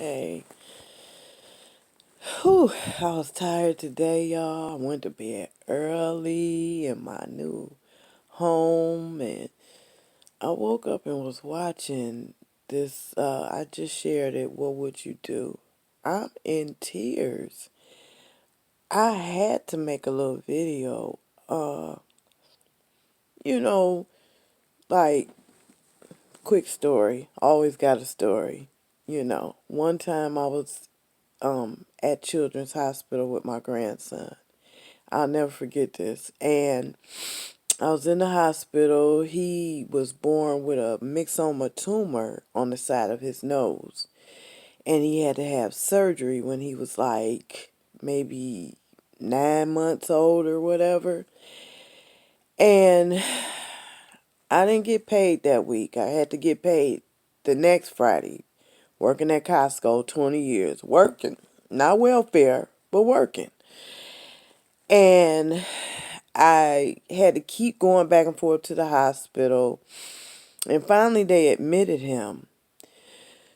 Hey, whew, I was tired today, y'all. I went to bed early in my new home, and I woke up and was watching this. I just shared it. What would you do? I'm in tears. I had to make a little video. Uh, you know, like, quick story. Always got a story. One time I was at Children's Hospital with my grandson. I'll never forget this. And I was in the hospital. He was born with a myxoma tumor on the side of his nose. And he had to have surgery when he was like maybe 9 months old or whatever. And I didn't get paid that week. I had to get paid the next Friday. Working at Costco 20 years. Working. Not welfare, but working. And I had to keep going back and forth to the hospital. And finally, they admitted him.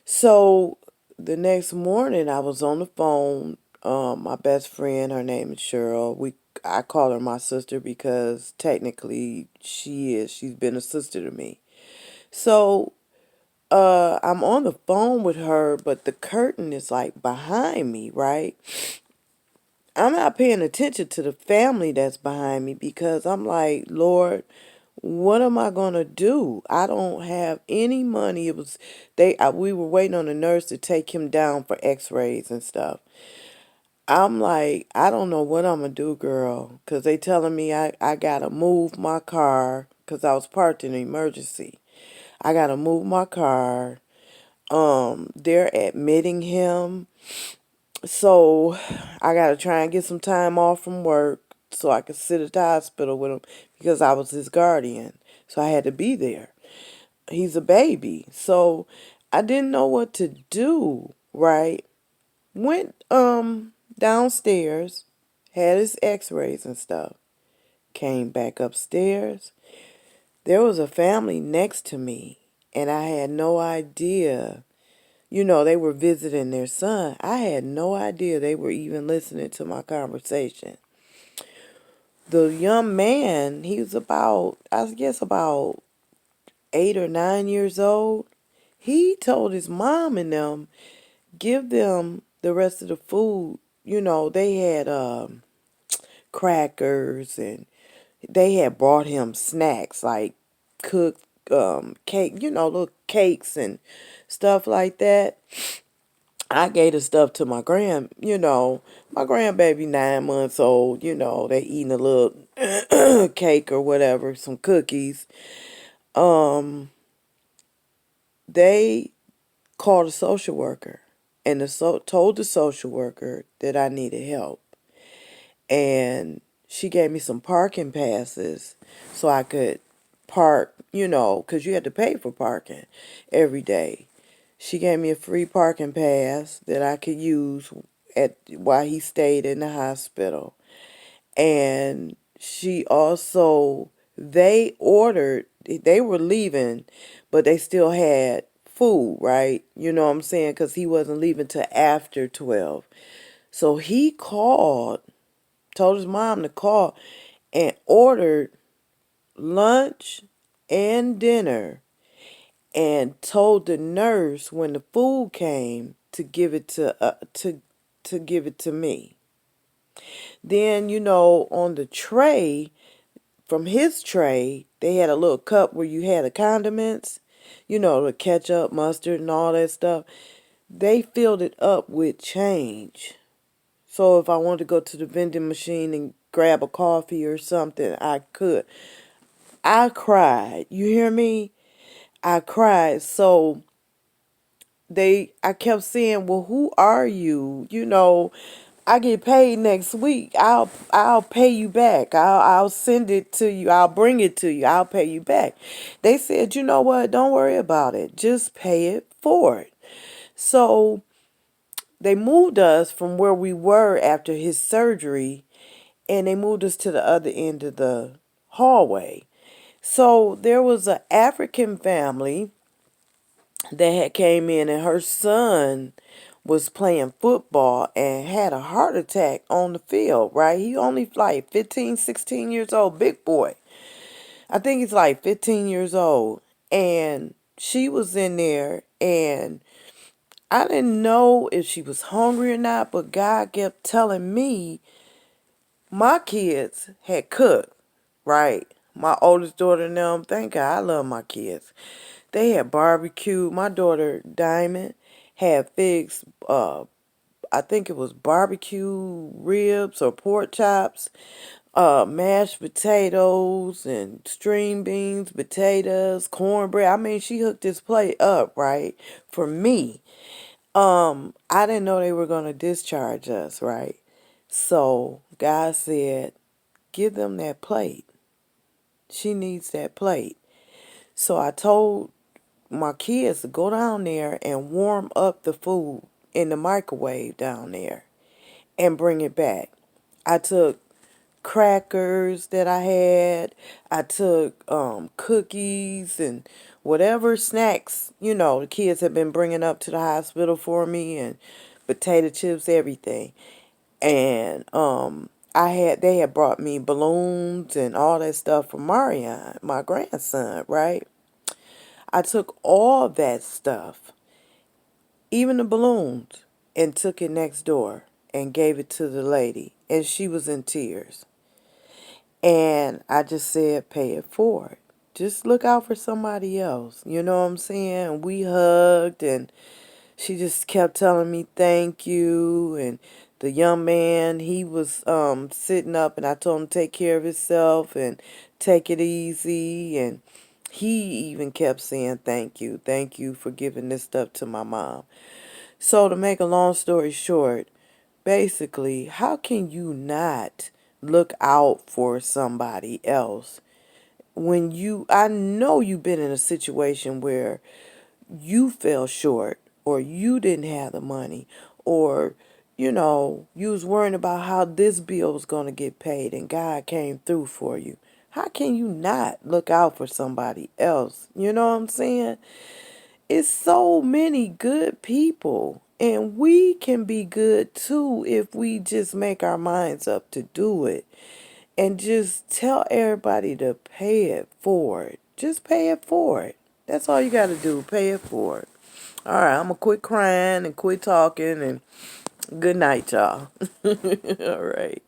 So the next morning, I was on the phone. My best friend, her name is Cheryl. I call her my sister because technically she is. She's been a sister to me. So I'm on the phone with her, but the curtain is like behind me, right? I'm not paying attention to the family that's behind me because I'm like, Lord, what am I gonna do? I don't have any money. We were waiting on the nurse to take him down for X-rays and stuff. I'm like, I don't know what I'm gonna do, girl, because they telling me I gotta move my car because I was parked in an emergency. I gotta move my car. They're admitting him. So I got to try and get some time off from work so I could sit at the hospital with him because I was his guardian. So I had to be there. He's a baby. So I didn't know what to do, right? Went downstairs, had his x-rays and stuff. Came back upstairs. There was a family next to me and I had no idea. They were visiting their son. I had no idea they were even listening to my conversation. The young man, he was about, I guess, about 8 or 9 years old. He told his mom and them, give them the rest of the food. They had crackers and they had brought him snacks like cooked cake, little cakes and stuff like that. I gave the stuff to my grandbaby 9 months old, they eating a little cake or whatever, some cookies. Um, they called a social worker and told the social worker that I needed help. And she gave me some parking passes so I could park, because you had to pay for parking every day. She gave me a free parking pass that I could use while he stayed in the hospital. And they were leaving, but they still had food, right? You know what I'm saying? Because he wasn't leaving till after 12. So he told his mom to call and ordered lunch and dinner and told the nurse when the food came to give it to me. Then on the tray from his tray they had a little cup where you had the condiments, the ketchup, mustard, and all that stuff. They filled it up with change. So if I wanted to go to the vending machine and grab a coffee or something, I could. I cried. You hear me? I cried. So I kept saying, "Well, who are you? I get paid next week. I'll pay you back. I'll send it to you. I'll bring it to you. I'll pay you back." They said, "You know what? Don't worry about it. Just pay it forward." So they moved us from where we were after his surgery, and they moved us to the other end of the hallway. So there was an African family that had came in, and her son was playing football and had a heart attack on the field, right? He only like 15, 16 years old, big boy. I think he's like 15 years old. And she was in there, and I didn't know if she was hungry or not, but God kept telling me my kids had cooked, right? My oldest daughter and them, thank God, I love my kids. They had barbecue. My daughter Diamond had fixed I think it was barbecue ribs or pork chops, mashed potatoes and string beans, potatoes, cornbread. I mean, she hooked this plate up, right, for me. I didn't know they were gonna discharge us, right? So God said, give them that plate. She needs that plate. So I told my kids to go down there and warm up the food in the microwave down there and bring it back. I took crackers that I had. I took cookies and whatever snacks, the kids had been bringing up to the hospital for me, and potato chips, everything. And they had brought me balloons and all that stuff for Marion, my grandson, right? I took all that stuff, even the balloons, and took it next door and gave it to the lady, and she was in tears. And I just said, pay it forward. Just look out for somebody else. You know what I'm saying? We hugged, and she just kept telling me thank you. And the young man, he was sitting up, and I told him to take care of himself and take it easy. And he even kept saying thank you for giving this stuff to my mom. So to make a long story short, basically, how can you not look out for somebody else when I know you've been in a situation where you fell short, or you didn't have the money, or you was worrying about how this bill was going to get paid, and God came through for you. How can you not look out for somebody else? You know what I'm saying? It's so many good people, and we can be good too if we just make our minds up to do it, and just tell everybody to pay it forward. Just pay it forward. That's all you got to do. Pay it forward. All right, I'm going to quit crying and quit talking, and good night, y'all. All right.